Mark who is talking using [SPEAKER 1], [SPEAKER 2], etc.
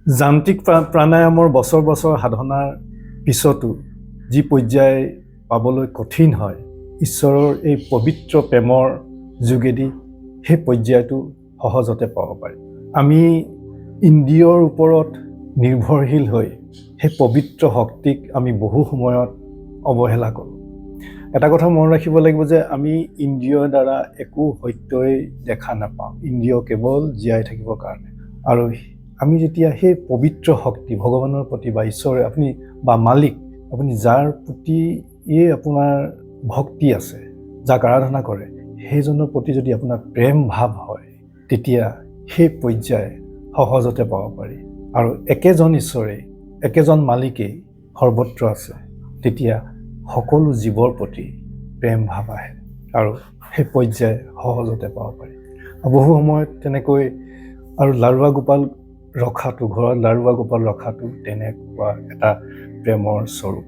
[SPEAKER 1] যান্ত্ৰিক প্ৰাণায়ামৰ বছৰ বছৰ সাধনাৰ পিছতো যি পৰ্যায় পাবলৈ কঠিন হয়, ঈশ্বৰৰ এই পবিত্ৰ প্ৰেমৰ যোগেদি সেই পৰ্যায়টো সহজতে পাব পাৰি। আমি ইন্দ্ৰিয়ৰ ওপৰত নিৰ্ভৰশীল হৈ সেই পবিত্ৰ শক্তিক আমি বহু সময়ত অৱহেলা কৰোঁ। এটা কথা মনত ৰাখিব লাগিব যে আমি ইন্দ্ৰিয়ৰ দ্বাৰা একো সত্যই দেখা নাপাওঁ। ইন্দ্ৰিয় কেৱল জীয়াই থাকিবৰ কাৰণে। আৰু আমি যেতিয়া সেই পবিত্ৰ শক্তি ভগৱানৰ প্ৰতি বা ঈশ্বৰে আপুনি বা মালিক, আপুনি যাৰ প্ৰতিয়ে আপোনাৰ ভক্তি আছে, যাক আৰাধনা কৰে, সেইজনৰ প্ৰতি যদি আপোনাৰ প্ৰেম ভাৱ হয়, তেতিয়া সেই পৰ্যায় সহজতে পাব পাৰি। আৰু একেজন ঈশ্বৰে, একেজন মালিকেই সৰ্বত্ৰ আছে, তেতিয়া সকলো জীৱৰ প্ৰতি প্ৰেম ভাৱ আহে আৰু সেই পৰ্যায় সহজতে পাব পাৰি। বহু সময়ত তেনেকৈ আৰু লাৰুৱা গোপাল ৰখাটো, ঘৰত লাৰুৱা গোপাল ৰখাটো তেনেকুৱা এটা প্ৰেমৰ স্বৰূপ।